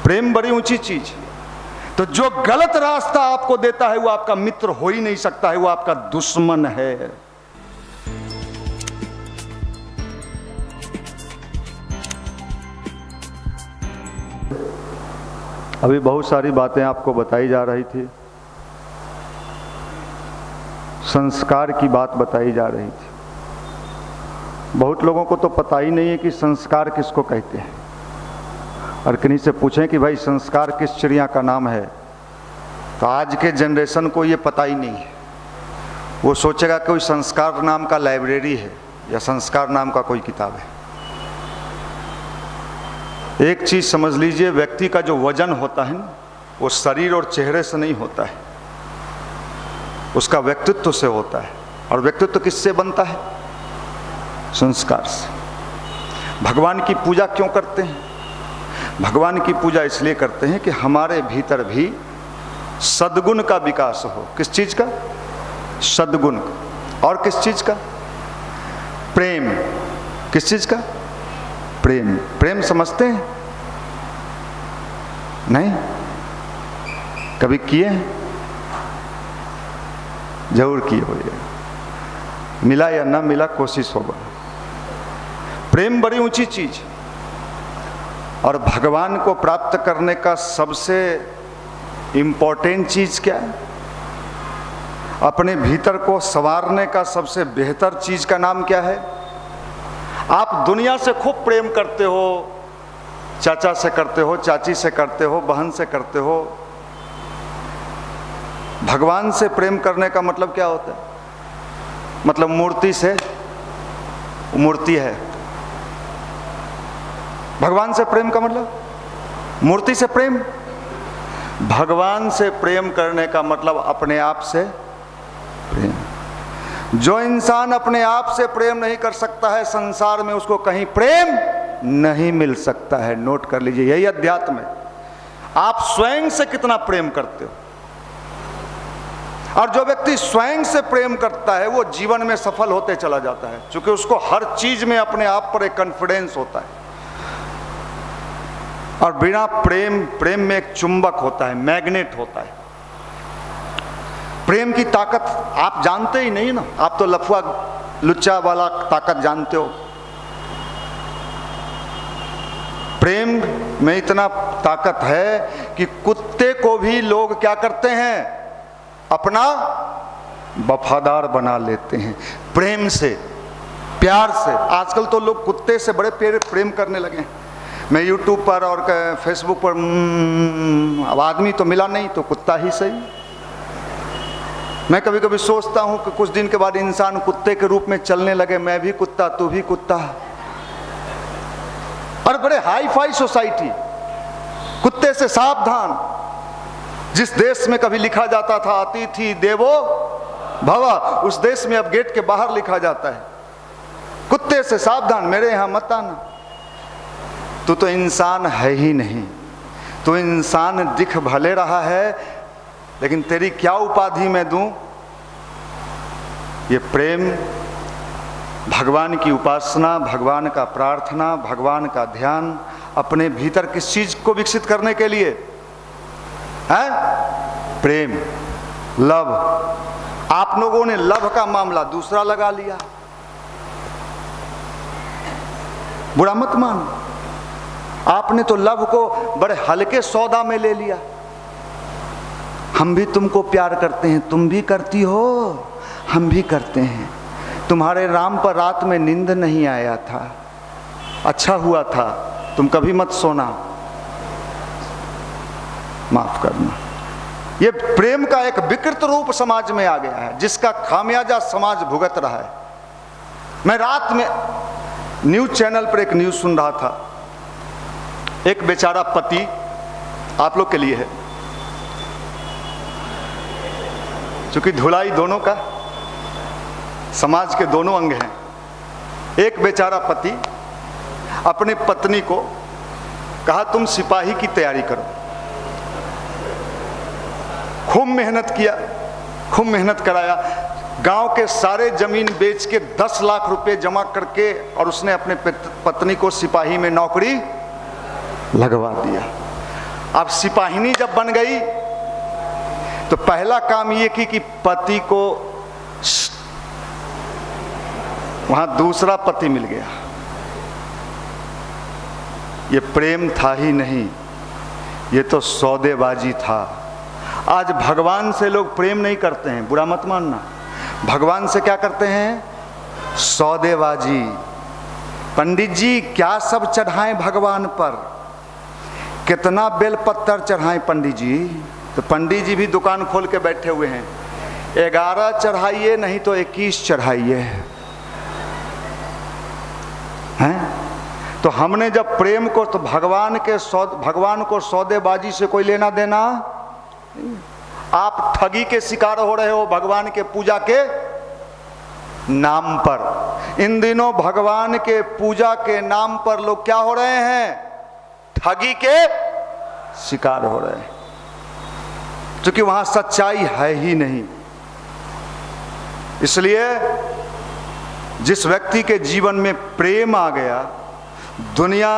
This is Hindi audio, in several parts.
प्रेम बड़ी ऊंची चीज। तो जो गलत रास्ता आपको देता है वो आपका मित्र हो ही नहीं सकता है, वो आपका दुश्मन है। अभी बहुत सारी बातें आपको बताई जा रही थी, संस्कार की बात बताई जा रही थी। बहुत लोगों को तो पता ही नहीं है कि संस्कार किसको कहते हैं, और किन्हीं से पूछें कि भाई संस्कार किस चिड़िया का नाम है, तो आज के जनरेशन को ये पता ही नहीं है। वो सोचेगा कोई संस्कार नाम का लाइब्रेरी है या संस्कार नाम का कोई किताब है। एक चीज समझ लीजिए, व्यक्ति का जो वजन होता है ना, वो शरीर और चेहरे से नहीं होता है, उसका व्यक्तित्व से होता है। और व्यक्तित्व किससे बनता है? संस्कार से। भगवान की पूजा क्यों करते हैं? भगवान की पूजा इसलिए करते हैं कि हमारे भीतर भी सद्गुण का विकास हो। किस चीज का? सद्गुण। और किस चीज का? प्रेम। किस चीज का? प्रेम। प्रेम समझते हैं? नहीं? कभी किए हैं? जरूर किए होइए, मिला या ना मिला कोशिश होगा। प्रेम बड़ी ऊंची चीज, और भगवान को प्राप्त करने का सबसे इंपॉर्टेंट चीज क्या है? अपने भीतर को संवारने का सबसे बेहतर चीज का नाम क्या है? आप दुनिया से खूब प्रेम करते हो, चाचा से करते हो, चाची से करते हो, बहन से करते हो। भगवान से प्रेम करने का मतलब क्या होता है? मतलब मूर्ति से, मूर्ति है। भगवान से प्रेम का मतलब मूर्ति से प्रेम। भगवान से प्रेम करने का मतलब अपने आप से प्रेम। जो इंसान अपने आप से प्रेम नहीं कर सकता है, संसार में उसको कहीं प्रेम नहीं मिल सकता है। नोट कर लीजिए, यही अध्यात्म है। आप स्वयं से कितना प्रेम करते हो, और जो व्यक्ति स्वयं से प्रेम करता है वो जीवन में सफल होते चला जाता है, क्योंकि उसको हर चीज में अपने आप पर एक कॉन्फिडेंस होता है। और बिना प्रेम में एक चुंबक होता है, मैग्नेट होता है। प्रेम की ताकत आप जानते ही नहीं ना, आप तो लफुआ लुच्चा वाला ताकत जानते हो। प्रेम में इतना ताकत है कि कुत्ते को भी लोग क्या करते हैं? अपना वफादार बना लेते हैं, प्रेम से, प्यार से। आजकल तो लोग कुत्ते से बड़े प्रेम करने लगे हैं। मैं यूट्यूब पर और फेसबुक पर अब आदमी तो मिला नहीं तो कुत्ता ही सही। मैं कभी कभी सोचता हूं कि कुछ दिन के बाद इंसान कुत्ते के रूप में चलने लगे, मैं भी कुत्ता, तू भी कुत्ता। और बड़े हाई फाई सोसाइटी, कुत्ते से सावधान। जिस देश में कभी लिखा जाता था अतिथि देवो भव, उस देश में अब गेट के बाहर लिखा जाता है कुत्ते से सावधान, मेरे यहां मत आना। तू तो इंसान है ही नहीं। तू इंसान दिख भले रहा है, लेकिन तेरी क्या उपाधि मैं दूं? ये प्रेम, भगवान की उपासना, भगवान का प्रार्थना, भगवान का ध्यान, अपने भीतर किस चीज को विकसित करने के लिए है? प्रेम, लव। आप लोगों ने लव का मामला दूसरा लगा लिया। बुरा मत मान, आपने तो लव को बड़े हल्के सौदा में ले लिया। हम भी तुमको प्यार करते हैं, तुम भी करती हो, हम भी करते हैं। तुम्हारे राम पर रात में नींद नहीं आया था, अच्छा हुआ था, तुम कभी मत सोना, माफ करना। ये प्रेम का एक विकृत रूप समाज में आ गया है, जिसका खामियाजा समाज भुगत रहा है। मैं रात में न्यूज चैनल पर एक न्यूज सुन रहा था। एक बेचारा पति, आप लोग के लिए है, क्योंकि धुलाई दोनों का, समाज के दोनों अंग हैं। एक बेचारा पति अपनी पत्नी को कहा तुम सिपाही की तैयारी करो। खूब मेहनत किया, खूब मेहनत कराया, गांव के सारे जमीन बेच के 10 लाख रुपए जमा करके और उसने अपने पत्नी को सिपाही में नौकरी लगवा दिया। अब सिपाहिनी जब बन गई तो पहला काम ये कि पति को वहां दूसरा पति मिल गया। ये प्रेम था ही नहीं, ये तो सौदेबाजी था। आज भगवान से लोग प्रेम नहीं करते हैं, बुरा मत मानना। भगवान से क्या करते हैं? सौदेबाजी। पंडित जी क्या सब चढ़ाएं भगवान पर, कितना बेलपत्तर चढ़ाएं पंडित जी? तो पंडित जी भी दुकान खोल के बैठे हुए हैं, 11 चढ़ाइए नहीं तो 21 चढ़ाइए हैं। तो हमने जब प्रेम को, तो भगवान को सौदेबाजी से कोई लेना देना। आप ठगी के शिकार हो रहे हो भगवान के पूजा के नाम पर। इन दिनों भगवान के पूजा के नाम पर लोग क्या हो रहे हैं? ठगी के शिकार हो रहे हैं, क्योंकि वहां सच्चाई है ही नहीं। इसलिए जिस व्यक्ति के जीवन में प्रेम आ गया, दुनिया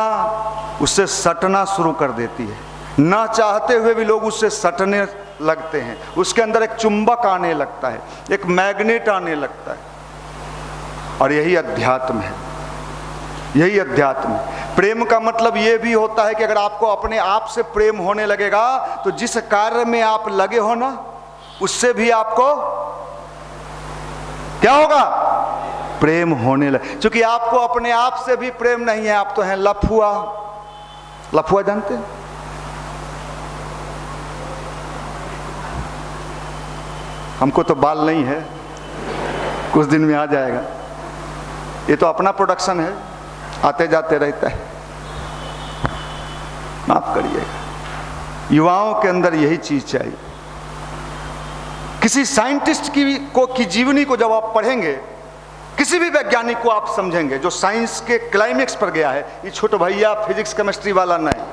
उससे सटना शुरू कर देती है। ना चाहते हुए भी लोग उससे सटने लगते हैं। उसके अंदर एक चुंबक आने लगता है, एक मैग्नेट आने लगता है। और यही अध्यात्म है, यही अध्यात्म है। प्रेम का मतलब ये भी होता है कि अगर आपको अपने आप से प्रेम होने लगेगा तो जिस कार्य में आप लगे हो ना, उससे भी आपको क्या होगा? प्रेम होने लगे। क्योंकि आपको अपने आप से भी प्रेम नहीं है, आप तो हैं लफुआ। लफुआ जानते हैं? हमको तो बाल नहीं है, कुछ दिन में आ जाएगा। ये तो अपना प्रोडक्शन है, आते जाते रहता है, माफ करिएगा। युवाओं के अंदर यही चीज चाहिए। किसी साइंटिस्ट की जीवनी को जब आप पढ़ेंगे, किसी भी वैज्ञानिक को आप समझेंगे जो साइंस के क्लाइमेक्स पर गया है, ये छोटे भैया फिजिक्स केमिस्ट्री वाला नहीं,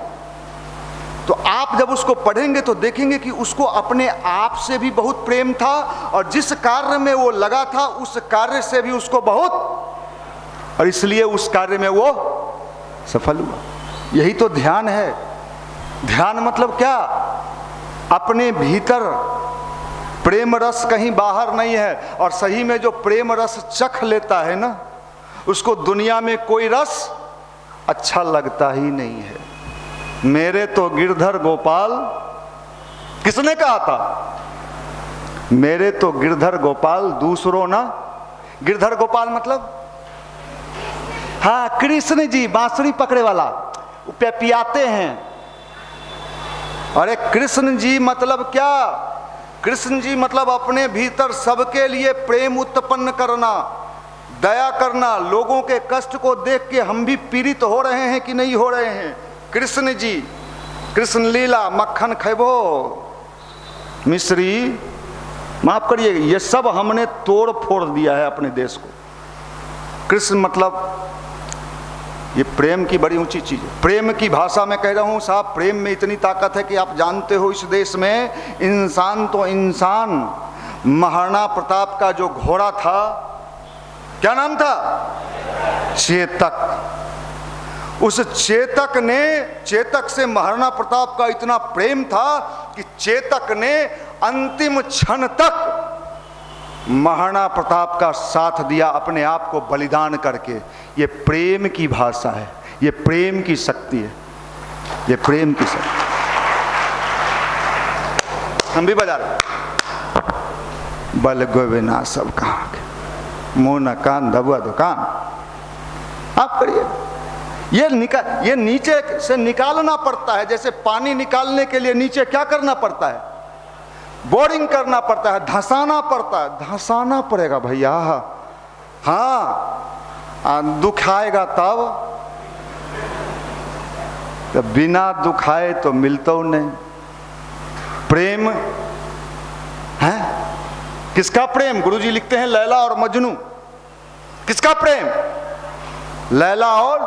तो आप जब उसको पढ़ेंगे तो देखेंगे कि उसको अपने आप से भी बहुत प्रेम था, और जिस कार्य में वो लगा था उस कार्य से भी उसको बहुत, और इसलिए उस कार्य में वो सफल हुआ। यही तो ध्यान है। ध्यान मतलब क्या? अपने भीतर प्रेम रस कहीं बाहर नहीं है। और सही में जो प्रेम रस चख लेता है ना, उसको दुनिया में कोई रस अच्छा लगता ही नहीं है। मेरे तो गिरधर गोपाल, किसने कहा था? मेरे तो गिरधर गोपाल दूसरों ना। गिरधर गोपाल मतलब, हाँ, कृष्ण जी बांसुरी पकड़े वाला, पे पियाते हैं। अरे कृष्ण जी मतलब क्या? कृष्ण जी मतलब अपने भीतर सबके लिए प्रेम उत्पन्न करना, दया करना। लोगों के कष्ट को देख के हम भी पीड़ित हो रहे हैं कि नहीं हो रहे हैं? कृष्ण जी, कृष्ण लीला, मक्खन खैबो, मिश्री, माफ करिए, ये सब हमने तोड़ फोड़ दिया है अपने देश को। कृष्ण मतलब ये प्रेम की बड़ी ऊंची चीज है। प्रेम की भाषा में कह रहा हूं साहब, प्रेम में इतनी ताकत है कि आप जानते हो इस देश में इंसान तो इंसान, महाराणा प्रताप का जो घोड़ा था, क्या नाम था? चेतक। उस चेतक से महाराणा प्रताप का इतना प्रेम था कि चेतक ने अंतिम क्षण तक महाराणा प्रताप का साथ दिया, अपने आप को बलिदान करके। ये प्रेम की भाषा है, ये प्रेम की शक्ति है, ये प्रेम की शक्ति। हम भी बजा रहे, बल गोविना सब कहाँ के, मुंह न कान दबुआ दुकान। आप करिए, ये नीचे से निकालना पड़ता है। जैसे पानी निकालने के लिए नीचे क्या करना पड़ता है? बोरिंग करना पड़ता है, धंसाना पड़ता है। धंसाना पड़ेगा भैया, हाँ, दुखाएगा तब। तो बिना दुखाए तो मिलता नहीं। प्रेम है, किसका प्रेम? गुरुजी लिखते हैं लैला और मजनू। किसका प्रेम? लैला और,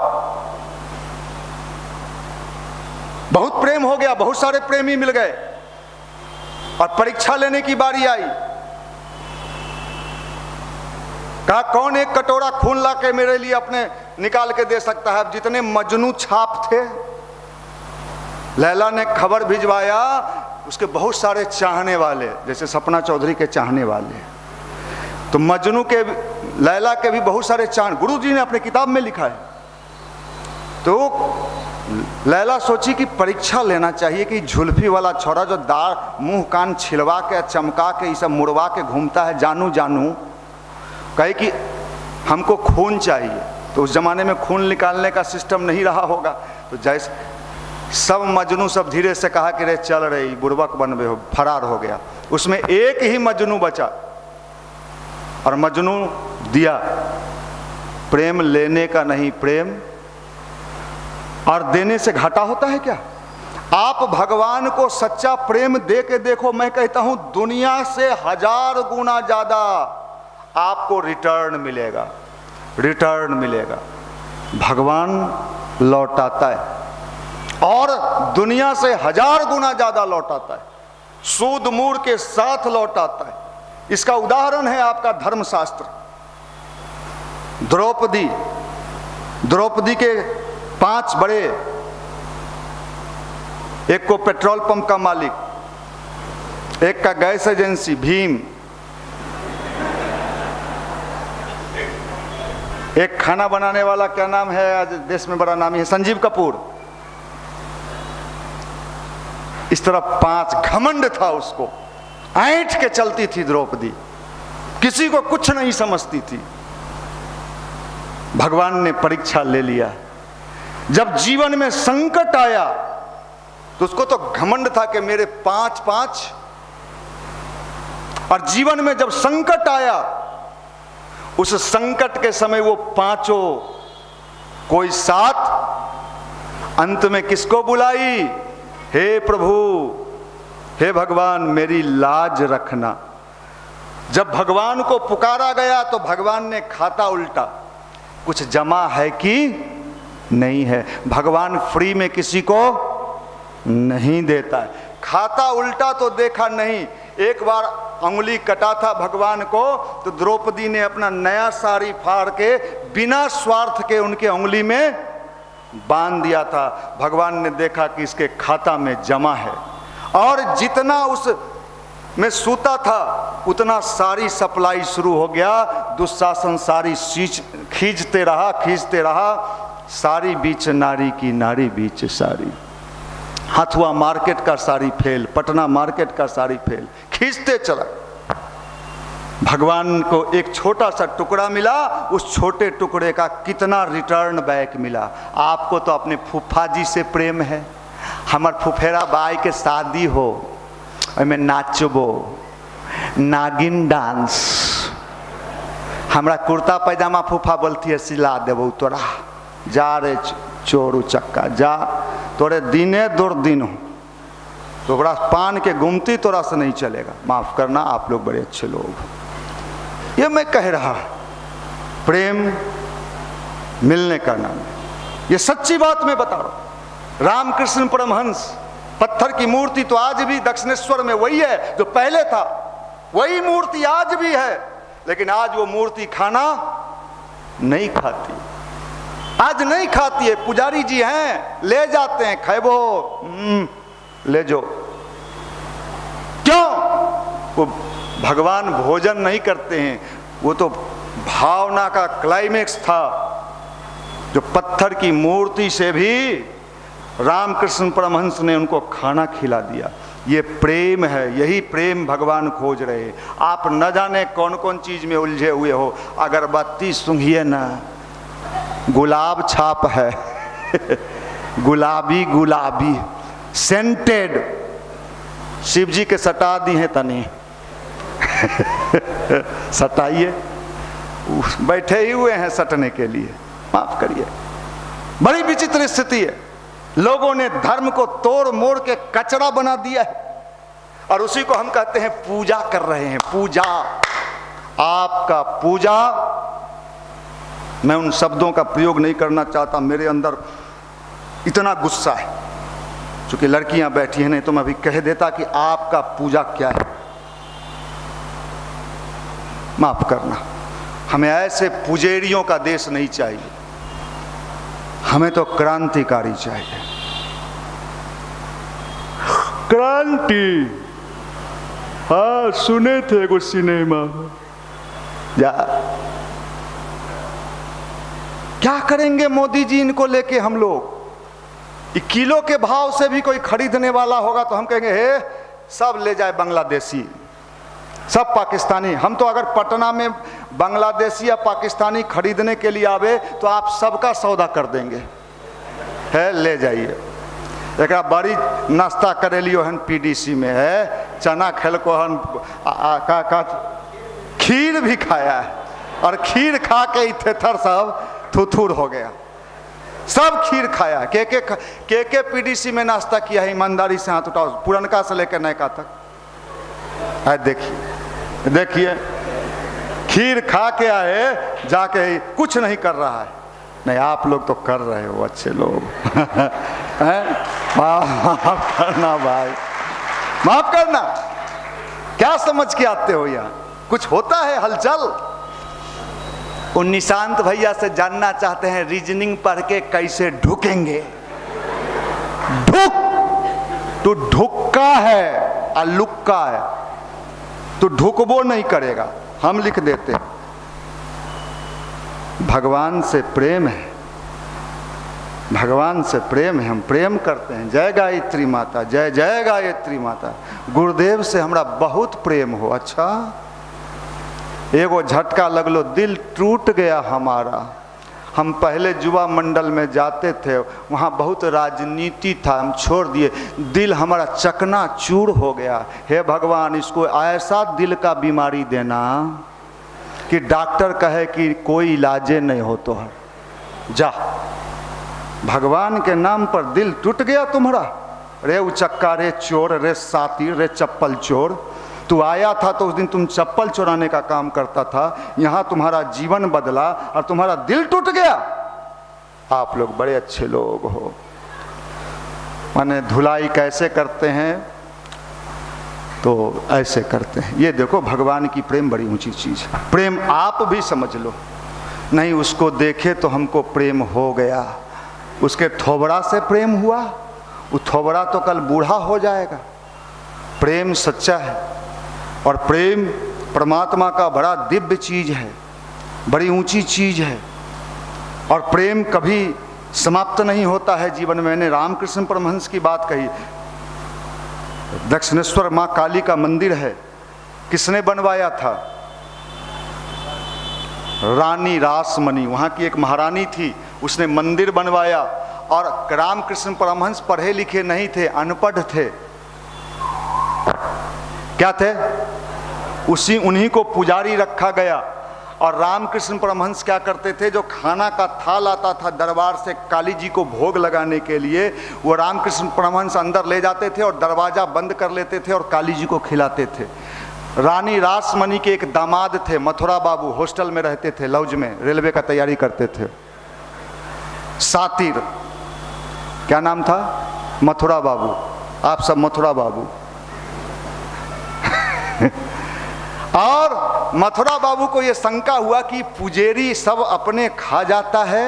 बहुत प्रेम हो गया, बहुत सारे प्रेमी मिल गए, और परीक्षा लेने की बारी आई। कहा कौन एक कटोरा खून ला के मेरे लिए अपने निकाल के दे सकता है? जितने मजनू छाप थे लैला ने खबर भिजवाया, उसके बहुत सारे चाहने वाले, जैसे सपना चौधरी के चाहने वाले, तो मजनू के, लैला के भी बहुत सारे चाहने, गुरु जी ने अपने किताब में लिखा है। तो लैला सोची कि परीक्षा लेना चाहिए कि झुल्फी वाला छोरा जो दाढ़ मुंह कान छिलवा के चमका के ये सब मुड़वा के घूमता है, जानू जानू, कहे कि हमको खून चाहिए। तो उस जमाने में खून निकालने का सिस्टम नहीं रहा होगा, तो जैसे सब मजनू सब धीरे से कहा कि रे चल रही बुड़बक बनबे हो, फरार हो गया। उसमें एक ही मजनू बचा और मजनू दिया, प्रेम लेने का नहीं, प्रेम और देने से घाटा होता है क्या? आप भगवान को सच्चा प्रेम दे के देखो, मैं कहता हूं दुनिया से 1000 गुना ज्यादा आपको रिटर्न मिलेगा, रिटर्न मिलेगा। भगवान लौटाता है और दुनिया से 1000 गुना ज्यादा लौटाता है, सूद मूड के साथ लौटाता है। इसका उदाहरण है आपका धर्मशास्त्र। द्रौपदी के 5 बड़े, एक को पेट्रोल पंप का मालिक, एक का गैस एजेंसी भीम, एक खाना बनाने वाला, क्या नाम है आज देश में बड़ा नामी है, संजीव कपूर। इस तरह 5 घमंड था उसको, ऐंठ के चलती थी द्रौपदी, किसी को कुछ नहीं समझती थी। भगवान ने परीक्षा ले लिया। जब जीवन में संकट आया तो उसको तो घमंड था कि मेरे 5, और जीवन में जब संकट आया, उस संकट के समय वो 5 कोई साथ, अंत में किसको बुलाई? हे प्रभु, हे भगवान मेरी लाज रखना। जब भगवान को पुकारा गया तो भगवान ने खाता उल्टा, कुछ जमा है कि नहीं है। भगवान फ्री में किसी को नहीं देता है। खाता उल्टा तो देखा नहीं। एक बार अंगुली कटा था भगवान को, तो द्रौपदी ने अपना नया साड़ी फाड़ के बिना स्वार्थ के उनके अंगुली में बांध दिया था। भगवान ने देखा कि इसके खाता में जमा है, और जितना उस में सूता था उतना सारी सप्लाई शुरू हो गया। दुशासन सारी खींचते रहा, सारी बीच नारी की, नारी बीच सारी। हथुआ मार्केट का सारी फेल, पटना मार्केट का सारी फेल, खींचते चला। भगवान को एक छोटा सा टुकड़ा मिला, उस छोटे टुकड़े का कितना रिटर्न बैक मिला। आपको तो अपने फूफा जी से प्रेम है। हमार फुफेरा बाई के शादी हो, में नाचबो, नागिन डांस, हमरा कुर्ता पैजामा फूफा बोलती है सिला देबो तोरा, जा रे चोरू चक्का जा, तोरे दिने दुर्दिन हो, तो बड़ा पान के गुमती तोरा से नहीं चलेगा। माफ करना, आप लोग बड़े अच्छे लोग। ये मैं कह रहा, प्रेम मिलने का नाम है, ये सच्ची बात मैं बता रहा हूं। रामकृष्ण परमहंस, पत्थर की मूर्ति तो आज भी दक्षिणेश्वर में वही है जो पहले था, वही मूर्ति आज भी है, लेकिन आज वो मूर्ति खाना नहीं खाती, आज नहीं खाती है। पुजारी जी हैं, ले जाते हैं, खैबो ले जाओ। क्यों? वो भगवान भोजन नहीं करते हैं, वो तो भावना का क्लाइमेक्स था, जो पत्थर की मूर्ति से भी रामकृष्ण परमहंस ने उनको खाना खिला दिया। ये प्रेम है, यही प्रेम भगवान खोज रहे हैं। आप न जाने कौन कौन चीज में उलझे हुए हो। अगरबत्ती सूंघिए ना, गुलाब छाप है गुलाबी गुलाबी सेंटेड, शिव जी के सटा दी हैं तनी सटाइए, बैठे ही हुए हैं सटने के लिए। माफ करिए, बड़ी विचित्र स्थिति है। लोगों ने धर्म को तोड़ मोड़ के कचरा बना दिया है, और उसी को हम कहते हैं पूजा कर रहे हैं। पूजा, आपका पूजा, मैं उन शब्दों का प्रयोग नहीं करना चाहता, मेरे अंदर इतना गुस्सा है। चूंकि लड़कियां बैठी हैं, नहीं तो मैं अभी कह देता कि आपका पूजा क्या है। माफ करना, हमें ऐसे पुजेरियों का देश नहीं चाहिए, हमें तो क्रांतिकारी चाहिए। क्रांति, हाँ सुने थे कुछ सिनेमा। या क्या करेंगे मोदी जी इनको लेके हम लोग? किलो के भाव से भी कोई खरीदने वाला होगा तो हम कहेंगे हे सब ले जाए बांग्लादेशी, सब पाकिस्तानी। हम तो अगर पटना में बांग्लादेशी या पाकिस्तानी खरीदने के लिए आवे तो आप सबका सौदा कर देंगे, है ले जाइए। एक बड़ी नाश्ता करेलियो हन पीडीसी में है, चना खेल को हन का खीर भी खाया है, और खीर खा के थेथर सब थुथुर हो गया, सब खीर खाया। के पीडीसी में नाश्ता किया है, ईमानदारी से हाथ उठाओ, पुरनका से लेकर नयका तक है। देखिए देखिए खीर खा के आए, जाके कुछ नहीं कर रहा है। नहीं आप लोग तो कर रहे हो, अच्छे लोग हैं। माफ करना भाई, माफ करना। क्या समझ के आते हो यहाँ? कुछ होता है हलचल। वो निशांत भैया से जानना चाहते हैं रीजनिंग पढ़ के कैसे ढुकेंगे। ढुक, तू ढुक्का है अलुक्का है, तू ढुकबो नहीं करेगा। हम लिख देते हैं भगवान से प्रेम है, भगवान से प्रेम है, हम प्रेम करते हैं। जय गायत्री माता, जय जय गायत्री माता। गुरुदेव से हमरा बहुत प्रेम हो। अच्छा एगो झटका लगलो, दिल टूट गया हमारा। हम पहले युवा मंडल में जाते थे, वहाँ बहुत राजनीति था, हम छोड़ दिए। दिल हमारा चकना चूर हो गया। हे भगवान इसको ऐसा दिल का बीमारी देना कि डॉक्टर कहे कि कोई इलाजे नहीं हो तो है। जा, भगवान के नाम पर दिल टूट गया तुम्हारा। रे उचक्का, रे चोर, रे सातिर, रे चप्पल चोर। तू आया था तो उस दिन तुम चप्पल चुराने का काम करता था, यहाँ तुम्हारा जीवन बदला और तुम्हारा दिल टूट गया। आप लोग बड़े अच्छे लोग हो। माने धुलाई कैसे करते हैं? तो ऐसे करते हैं। ये देखो भगवान की प्रेम बड़ी ऊंची चीज है। प्रेम आप भी समझ लो। नहीं उसको देखे तो हमको प्रेम हो गया, उसके थोबड़ा से प्रेम हुआ, वो थोबड़ा तो कल बूढ़ा हो जाएगा। प्रेम सच्चा है, और प्रेम परमात्मा का बड़ा दिव्य चीज है, बड़ी ऊंची चीज है। और प्रेम कभी समाप्त नहीं होता है जीवन में। मैंने रामकृष्ण परमहंस की बात कही। दक्षिणेश्वर माँ काली का मंदिर है, किसने बनवाया था? रानी रासमणी, वहाँ की एक महारानी थी, उसने मंदिर बनवाया। और रामकृष्ण परमहंस पढ़े लिखे नहीं थे, अनपढ़ थे। क्या थे? उन्हीं को पुजारी रखा गया। और रामकृष्ण परमहंस क्या करते थे? जो खाना का थाल आता था दरबार से काली जी को भोग लगाने के लिए, वो रामकृष्ण परमहंस अंदर ले जाते थे और दरवाजा बंद कर लेते थे और काली जी को खिलाते थे। रानी रासमणी के एक दामाद थे मथुरा बाबू, हॉस्टल में रहते थे, लॉज में, रेलवे का तैयारी करते थे। सातिर, क्या नाम था? मथुरा बाबू। आप सब मथुरा बाबू। और मथुरा बाबू को ये शंका हुआ कि पुजेरी सब अपने खा जाता है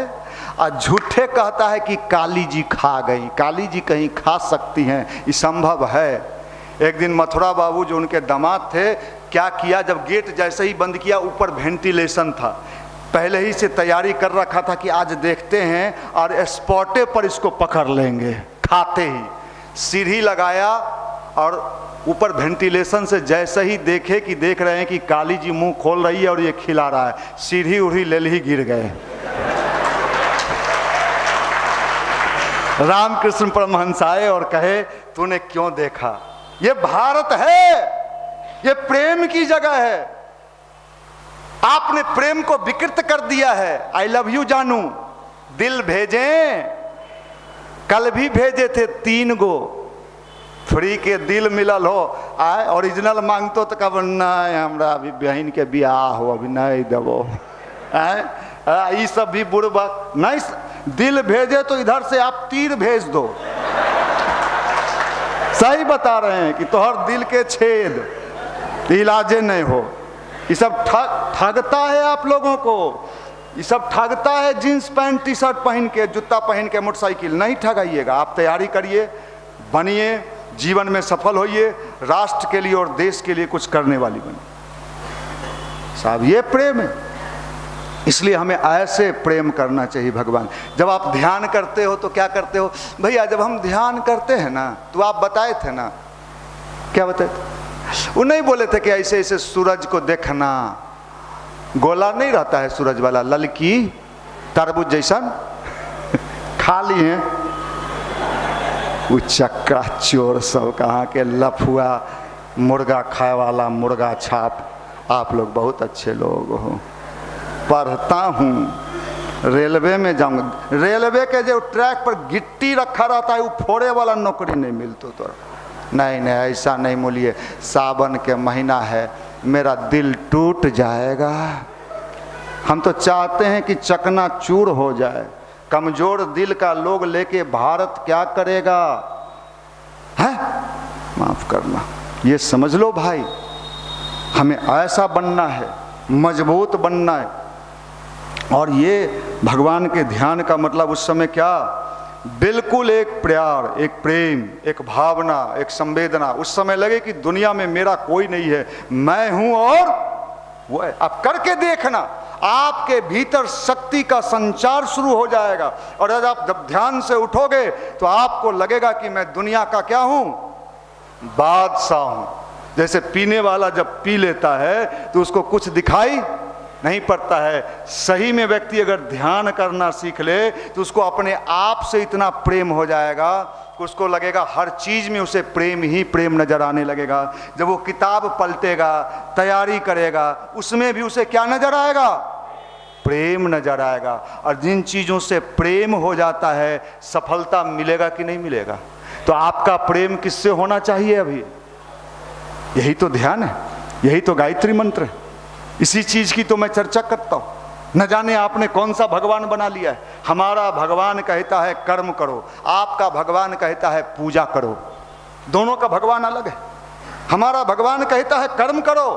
और झूठे कहता है कि काली जी खा गई। काली जी कहीं खा सकती हैं, ये संभव है। एक दिन मथुरा बाबू जो उनके दामाद थे, क्या किया, जब गेट जैसे ही बंद किया, ऊपर वेंटिलेशन था, पहले ही से तैयारी कर रखा था कि आज देखते हैं और स्पॉटे पर इसको पकड़ लेंगे। खाते ही सीढ़ी लगाया और ऊपर वेंटिलेशन से जैसे ही देखे कि देख रहे हैं कि काली जी मुंह खोल रही है और ये खिला रहा है, सीढ़ी उढ़ी ले ही गिर गए। रामकृष्ण परमहंस आए और कहे तूने क्यों देखा? ये भारत है, ये प्रेम की जगह है, आपने प्रेम को विकृत कर दिया है। आई लव यू जानू, दिल भेजें, कल भी भेजे थे 3 गो, फ्री के दिल मिलल हो। आए ओरिजिनल मांगतो तो कब नहीं, हमरा अभी बहन के बियाह हो, अभी नहीं देवो। ये सब भी बुड़बक नहीं। दिल भेजे तो इधर से आप तीर भेज दो। सही बता रहे हैं कि तोहर दिल के छेद इलाजे नहीं हो। ये सब ठगता है आप लोगों को, ये सब ठगता है। जींस पैंट टी शर्ट पहन के, जूता पहन के मोटरसाइकिल नहीं ठगाइएगा। आप तैयारी करिए, बनिए, जीवन में सफल होइए, राष्ट्र के लिए और देश के लिए कुछ करने वाली बने। साहब ये प्रेम है, इसलिए हमें ऐसे प्रेम करना चाहिए भगवान। जब आप ध्यान करते हो तो क्या करते हो भैया? जब हम ध्यान करते हैं ना, तो आप बताए थे ना, क्या बताए थे? वो नहीं बोले थे कि ऐसे ऐसे सूरज को देखना, गोला नहीं रहता है सूरज वाला, ललकी तरबूज जैसा खा ली है। वो चक्का चोर सब कहाँ के लफुआ, मुर्गा खाए वाला मुर्गा छाप। आप लोग बहुत अच्छे लोग हो। पढ़ता हूँ, रेलवे में जाऊँगा, रेलवे के जो ट्रैक पर गिट्टी रखा रहता है वो फोड़े वाला नौकरी नहीं मिलता तो नहीं नहीं, ऐसा नहीं बोलिए। सावन के महीना है, मेरा दिल टूट जाएगा। हम तो चाहते हैं कि चकनाचूर हो जाए। कमजोर दिल का लोग लेके भारत क्या करेगा? है माफ करना, ये समझ लो भाई, हमें ऐसा बनना है, मजबूत बनना है। और ये भगवान के ध्यान का मतलब उस समय क्या? बिल्कुल एक प्यार, एक प्रेम, एक भावना, एक संवेदना। उस समय लगे कि दुनिया में मेरा कोई नहीं है, मैं हूं और वो है। अब करके देखना, आपके भीतर शक्ति का संचार शुरू हो जाएगा। और जब आप ध्यान से उठोगे तो आपको लगेगा कि मैं दुनिया का क्या हूं? बादशाह हूं। जैसे पीने वाला जब पी लेता है तो उसको कुछ दिखाई नहीं पड़ता है। सही में व्यक्ति अगर ध्यान करना सीख ले तो उसको अपने आप से इतना प्रेम हो जाएगा कि उसको लगेगा हर चीज में उसे प्रेम ही प्रेम नजर आने लगेगा। जब वो किताब पलटेगा, तैयारी करेगा, उसमें भी उसे क्या नजर आएगा? प्रेम नजर आएगा। और जिन चीजों से प्रेम हो जाता है, सफलता मिलेगा कि नहीं मिलेगा? तो आपका प्रेम किससे होना चाहिए? अभी यही तो ध्यान है, यही तो गायत्री मंत्र है। इसी चीज की तो मैं चर्चा करता हूं। न जाने आपने कौन सा भगवान बना लिया है। हमारा भगवान कहता है कर्म करो, आपका भगवान कहता है पूजा करो। दोनों का भगवान अलग है। हमारा भगवान कहता है कर्म करो,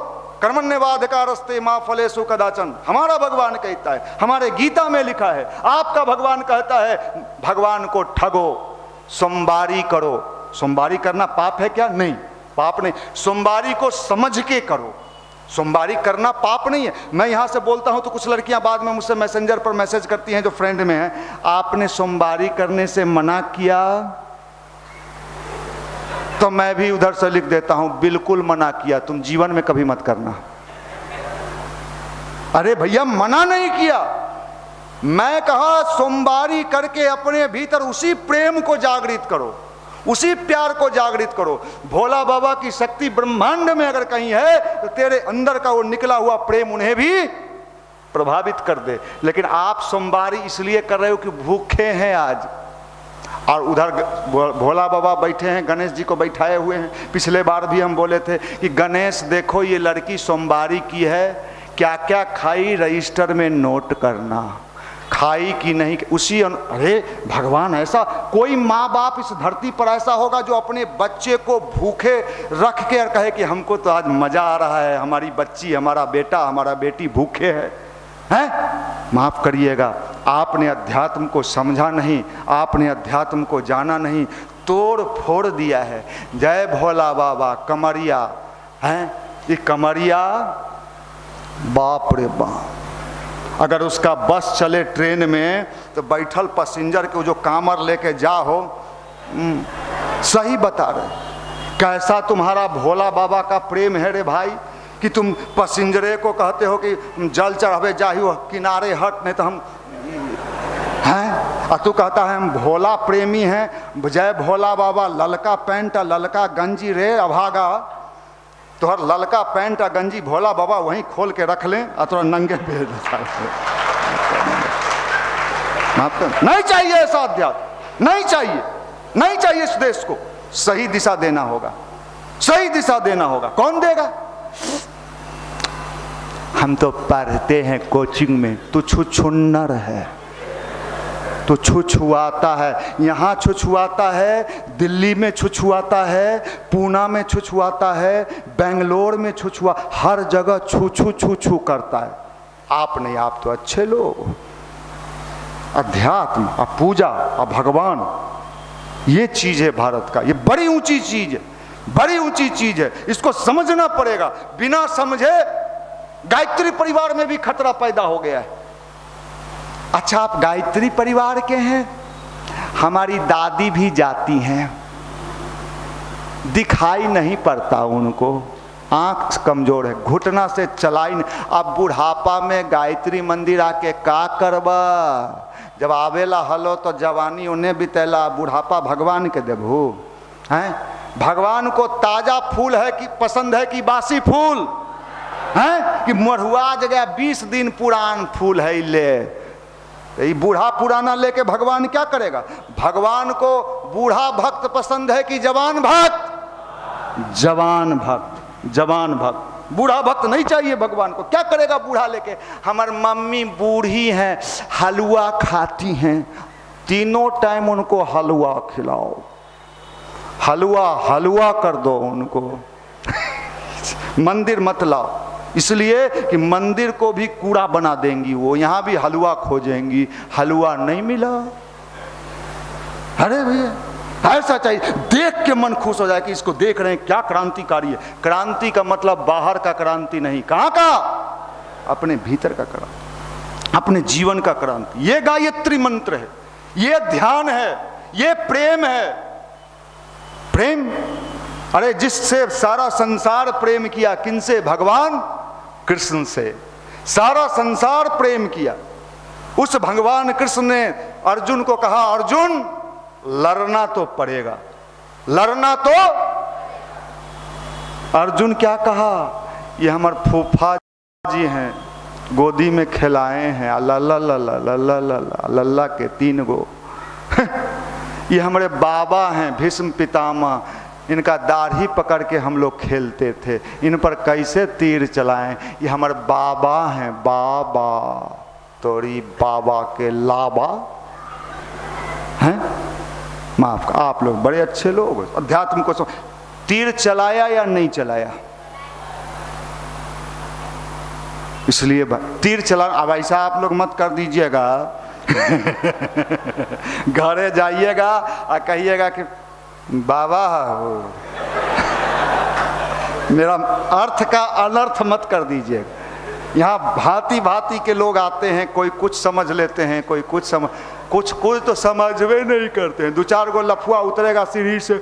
कर्मण्येवाधिकारस्ते मा फलेषु कदाचन, हमारा भगवान कहता है, हमारे गीता में लिखा है। आपका भगवान कहता है भगवान को ठगो, सोमवारी करो। सोमवारी करना पाप है क्या? नहीं, पाप नहीं। सोमवारी को समझ के करो, सोमवारी करना पाप नहीं है। मैं यहाँ से बोलता हूँ तो कुछ लड़कियाँ बाद में मुझसे मैसेंजर पर मैसेज करती हैं जो फ्रेंड में है, आपने सोमवारी करने से मना किया? तो मैं भी उधर से लिख देता हूँ बिल्कुल मना किया, तुम जीवन में कभी मत करना। अरे भैया मना नहीं किया, मैं कहा सोमवारी करके अपने भीतर उसी प्रेम को जागृत करो, उसी प्यार को जागृत करो। भोला बाबा की शक्ति ब्रह्मांड में अगर कहीं है तो तेरे अंदर का वो निकला हुआ प्रेम उन्हें भी प्रभावित कर दे। लेकिन आप सोमवारी इसलिए कर रहे हो कि भूखे हैं आज, और उधर भोला बाबा बैठे हैं, गणेश जी को बैठाए हुए हैं। पिछले बार भी हम बोले थे कि गणेश देखो ये लड़की सोमवारी की है, क्या क्या खाई रजिस्टर में नोट करना, खाई कि नहीं उसी अरे भगवान, ऐसा कोई माँ बाप इस धरती पर ऐसा होगा जो अपने बच्चे को भूखे रख के और कहे कि हमको तो आज मजा आ रहा है, हमारी बच्ची, हमारा बेटा, हमारा बेटी भूखे है? माफ करिएगा, आपने अध्यात्म को समझा नहीं, आपने अध्यात्म को जाना नहीं, तोड़ फोड़ दिया है। जय भोला बाबा। कमरिया है ये, कमरिया बाप रे बाप, अगर उसका बस चले ट्रेन में तो बैठल पैसेंजर के जो कामर लेके जा हो, सही बता रहे। कैसा तुम्हारा भोला बाबा का प्रेम है रे भाई कि तुम पैसेंजरे को कहते हो कि जल चढ़ावे जाहियो किनारे हट, नहीं तो हम हैं। और तू कहता है हम भोला प्रेमी हैं। जय भोला बाबा। ललका पैंट ललका गंजी रे अभागा, तो हर ललका पैंट और गंजी भोला बाबा वहीं खोल के रख लें और थोड़ा नंगे भेज देता है। नहीं चाहिए ऐसा अध्यात्म, नहीं चाहिए, नहीं चाहिए। इस देश को सही दिशा देना होगा, सही दिशा देना होगा। कौन देगा? हम तो पढ़ते हैं कोचिंग में, तू छुछुन्नर है, तो छुछुआता है, यहाँ छुछुआता है, दिल्ली में छुछुआता है, पूना में छुछुआता है, बेंगलोर में छुछुआ, हर जगह छू छू छू छू करता है। आप नहीं, आप तो अच्छे लोग। अध्यात्म और पूजा और भगवान ये चीज है भारत का, ये बड़ी ऊंची चीज है, बड़ी ऊंची चीज है, इसको समझना पड़ेगा। बिना समझे गायत्री परिवार में भी खतरा पैदा हो गया है। अच्छा, आप गायत्री परिवार के हैं, हमारी दादी भी जाती हैं, दिखाई नहीं पड़ता उनको, आंख कमजोर है, घुटना से चला ही नहीं। अब बुढ़ापा में गायत्री मंदिर आके का करबा, जब आवेला हलो तो जवानी उन्हें बितेला, बुढ़ापा भगवान के देबू हैं? भगवान को ताजा फूल है कि पसंद है कि बासी फूल हैं? कि मरुआ जगह 20 दिन पुरान फूल है ले, ये बूढ़ा पुराना लेके भगवान क्या करेगा? भगवान को बूढ़ा भक्त पसंद है कि जवान भक्त? जवान भक्त, जवान भक्त। बूढ़ा भक्त नहीं चाहिए भगवान को। क्या करेगा बूढ़ा लेके? हमार मम्मी बूढ़ी हैं, हलवा खाती हैं, तीनों टाइम उनको हलवा खिलाओ, हलवा हलवा कर दो उनको। मंदिर मत लाओ, इसलिए कि मंदिर को भी कूड़ा बना देंगी वो, यहां भी हलवा खोजेंगी, हलवा नहीं मिला। अरे भैया ऐसा चाहिए, देख के मन खुश हो जाए कि इसको देख रहे हैं, क्या क्रांतिकारी है। क्रांति का मतलब बाहर का क्रांति नहीं, कहां का? अपने भीतर का क्रांति, अपने जीवन का क्रांति। ये गायत्री मंत्र है, ये ध्यान है, ये प्रेम है। प्रेम, अरे जिससे सारा संसार प्रेम किया, किनसे? भगवान कृष्ण से सारा संसार प्रेम किया। उस भगवान कृष्ण ने अर्जुन को कहा, अर्जुन लड़ना तो पड़ेगा, लड़ना तो। अर्जुन क्या कहा? ये हमारे फूफा जी हैं, गोदी में खिलाए हैं, अल्लाह लल्ला के 3 गो। ये हमारे बाबा हैं भीष्म पितामह, इनका दाढ़ी पकड़ के हम लोग खेलते थे, इन पर कैसे तीर चलाएं। ये हमारे बाबा हैं, बाबा तोरी बाबा के लाबा हैं। माफ, आप लोग बड़े अच्छे लोग, अध्यात्म को तीर चलाया या नहीं चलाया? इसलिए तीर चला। अब ऐसा आप लोग मत कर दीजिएगा घरे जाइएगा और कहिएगा कि बाबा मेरा अर्थ का अनर्थ मत कर दीजिएगा। यहाँ भांति भांति के लोग आते हैं, कोई कुछ समझ लेते हैं, कोई कुछ समझ, कुछ तो समझवे नहीं करते हैं। 2-4 गो लफुआ उतरेगा सीढ़ी से,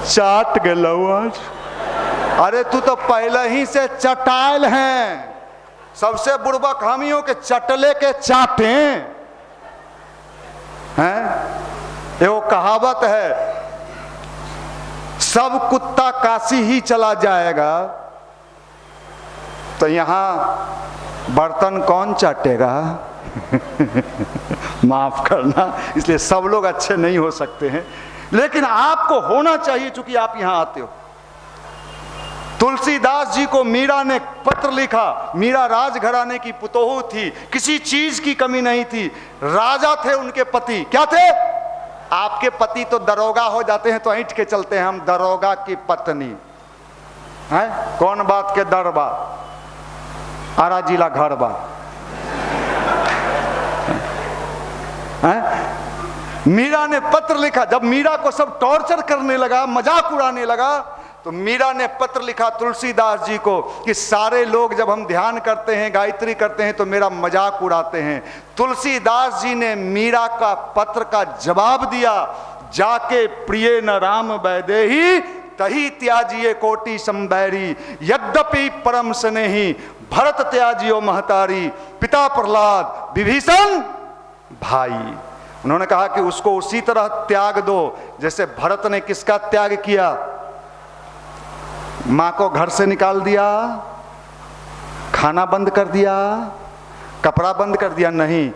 चाट गए आज। अरे तू तो पहले ही से चटाइल हैं, सबसे बुड़बक हमियों के चटले के चाटे हैं। एगो कहावत है, सब कुत्ता काशी ही चला जाएगा, तो यहां बर्तन कौन चाटेगा? माफ करना, इसलिए सब लोग अच्छे नहीं हो सकते हैं, लेकिन आपको होना चाहिए चूंकि आप यहां आते हो। तुलसीदास जी को मीरा ने पत्र लिखा। मीरा राजघराने की पुतोहू थी, किसी चीज की कमी नहीं थी, राजा थे उनके पति। क्या थे? आपके पति तो दरोगा हो जाते हैं तो ऐंठ के चलते हैं, हम दरोगा की पत्नी है। कौन बात के दर बा, आरा जिला घर बा है? मीरा ने पत्र लिखा। जब मीरा को सब टॉर्चर करने लगा, मजाक उड़ाने लगा, तो मीरा ने पत्र लिखा तुलसीदास जी को कि सारे लोग जब हम ध्यान करते हैं, गायत्री करते हैं, तो मेरा मजाक उड़ाते हैं। तुलसीदास जी ने मीरा का पत्र का जवाब दिया, जाके प्रिय न राम वैदेही तही त्याजिए कोटि संबैरी, यद्यपि परम स्नेही भरत त्याजियो महतारी, पिता प्रहलाद विभीषण भाई। उन्होंने कहा कि उसको उसी तरह त्याग दो जैसे भरत ने किसका त्याग किया? मां को घर से निकाल दिया, खाना बंद कर दिया, कपड़ा बंद कर दिया? नहीं,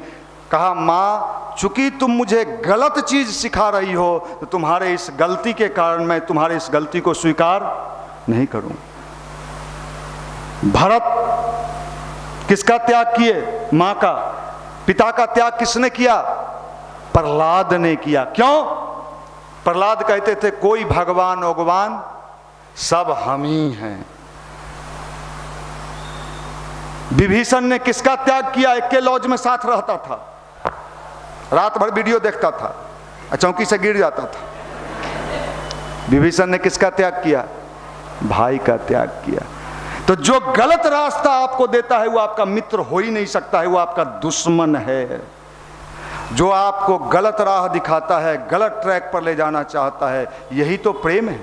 कहा मां चूंकि तुम मुझे गलत चीज सिखा रही हो, तो तुम्हारे इस गलती के कारण मैं तुम्हारे इस गलती को स्वीकार नहीं करूं। भरत किसका त्याग किए? मां का। पिता का त्याग किसने किया? प्रहलाद ने किया। क्यों? प्रहलाद कहते थे कोई भगवान भगवान सब हम ही हैं। विभीषण ने किसका त्याग किया? एक के लॉज में साथ रहता था, रात भर वीडियो देखता था, चौकी से गिर जाता था। विभीषण ने किसका त्याग किया? भाई का त्याग किया। तो जो गलत रास्ता आपको देता है वो आपका मित्र हो ही नहीं सकता है, वो आपका दुश्मन है। जो आपको गलत राह दिखाता है, गलत ट्रैक पर ले जाना चाहता है, यही तो प्रेम है।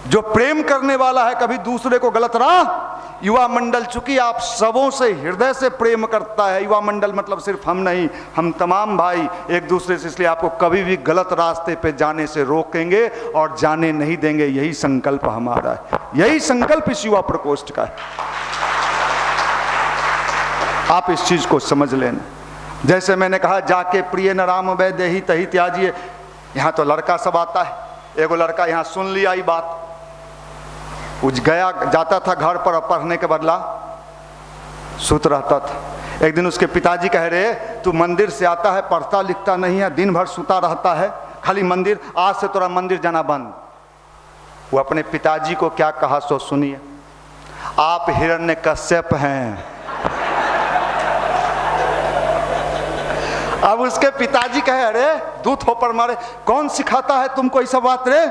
जो प्रेम करने वाला है कभी दूसरे को गलत राह, युवा मंडल चूंकि आप सबों से हृदय से प्रेम करता है, युवा मंडल मतलब सिर्फ हम नहीं, हम तमाम भाई एक दूसरे से, इसलिए आपको कभी भी गलत रास्ते पे जाने से रोकेंगे और जाने नहीं देंगे। यही संकल्प हमारा है, यही संकल्प इस युवा प्रकोष्ठ का है। आप इस चीज को समझ लेना। जैसे मैंने कहा, जाके प्रिय न राम वै देहि तहि त्याजिए, यहाँ तो लड़का सब आता है। एगो लड़का यहाँ सुन लिया ये बात, उज गया जाता था घर पर, पढ़ने के बदला सुत रहता था। एक दिन उसके पिताजी कह रहे, तू मंदिर से आता है, पढ़ता लिखता नहीं है, दिन भर सुता रहता है, खाली मंदिर, आज से तोरा मंदिर जाना बंद। वो अपने पिताजी को क्या कहा सो सुनिए, आप हिरण्यकश्यप हैं। अब उसके पिताजी कहे, अरे दूध हो पर मारे, कौन सिखाता है तुमको ये सब बात रे?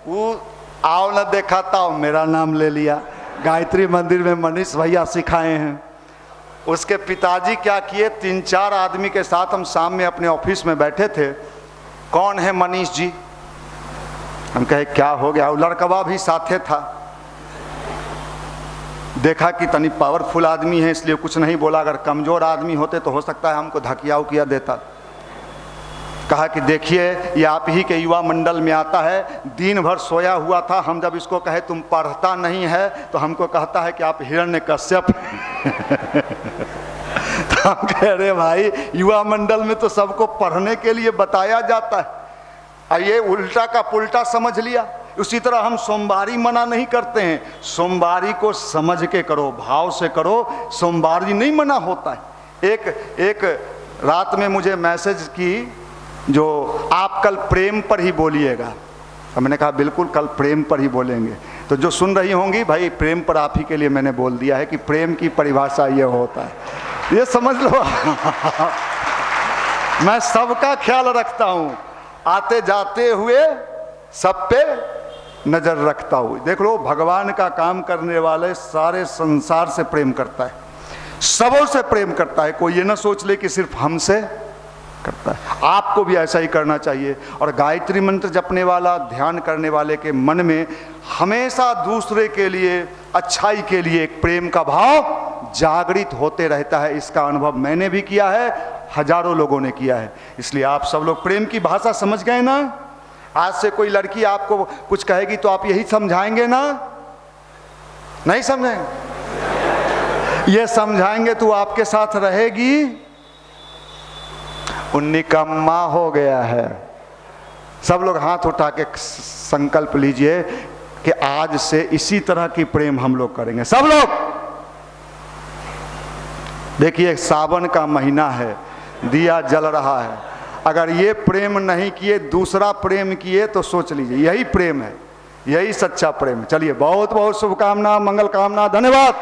वो आओ न देखाता हूँ, मेरा नाम ले लिया, गायत्री मंदिर में मनीष भैया सिखाए हैं। उसके पिताजी क्या किए, 3-4 आदमी के साथ हम शाम में अपने ऑफिस में बैठे थे। कौन है मनीष जी? हम कहे क्या हो गया? वो लड़कवा भी साथे था। देखा कि तनी पावरफुल आदमी है इसलिए कुछ नहीं बोला, अगर कमजोर आदमी होते तो हो सकता है हमको धकियाव किया देता। कहा कि देखिए ये आप ही के युवा मंडल में आता है, दिन भर सोया हुआ था, हम जब इसको कहे तुम पढ़ता नहीं है तो हमको कहता है कि आप हिरण्यकश्यप। तो हम कह रहे भाई युवा मंडल में तो सबको पढ़ने के लिए बताया जाता है, ये उल्टा का पुल्टा समझ लिया। उसी तरह हम सोमवारी मना नहीं करते हैं, सोमवारी को समझ के करो, भाव से करो, सोमवारी नहीं मना होता है। एक रात में मुझे मैसेज की, जो आप कल प्रेम पर ही बोलिएगा। तो मैंने कहा बिल्कुल कल प्रेम पर ही बोलेंगे। तो जो सुन रही होंगी भाई, प्रेम पर आप ही के लिए मैंने बोल दिया है कि प्रेम की परिभाषा ये होता है, ये समझ लो। मैं सबका ख्याल रखता हूँ, आते जाते हुए सब पे नजर रखता हूँ। देख लो, भगवान का काम करने वाले सारे संसार से प्रेम करता है, सबों से प्रेम करता है। कोई ये ना सोच ले कि सिर्फ हमसे करता है। आपको भी ऐसा ही करना चाहिए। और गायत्री मंत्र जपने वाला, ध्यान करने वाले के मन में हमेशा दूसरे के लिए, अच्छाई के लिए एक प्रेम का भाव जागृत होते रहता है। इसका अनुभव मैंने भी किया है, हजारों लोगों ने किया है। इसलिए आप सब लोग प्रेम की भाषा समझ गए ना। आज से कोई लड़की आपको कुछ कहेगी तो आप यही समझाएंगे ना? नहीं समझेंगे? ये समझाएंगे तो आपके साथ रहेगी। निकम्मा हो गया है। सब लोग हाथ उठा के संकल्प लीजिए कि आज से इसी तरह की प्रेम हम लोग करेंगे। सब लोग देखिए, सावन का महीना है, दिया जल रहा है। अगर ये प्रेम नहीं किए, दूसरा प्रेम किए तो सोच लीजिए, यही प्रेम है, यही सच्चा प्रेम है। चलिए, बहुत बहुत शुभकामना, मंगल कामना, धन्यवाद।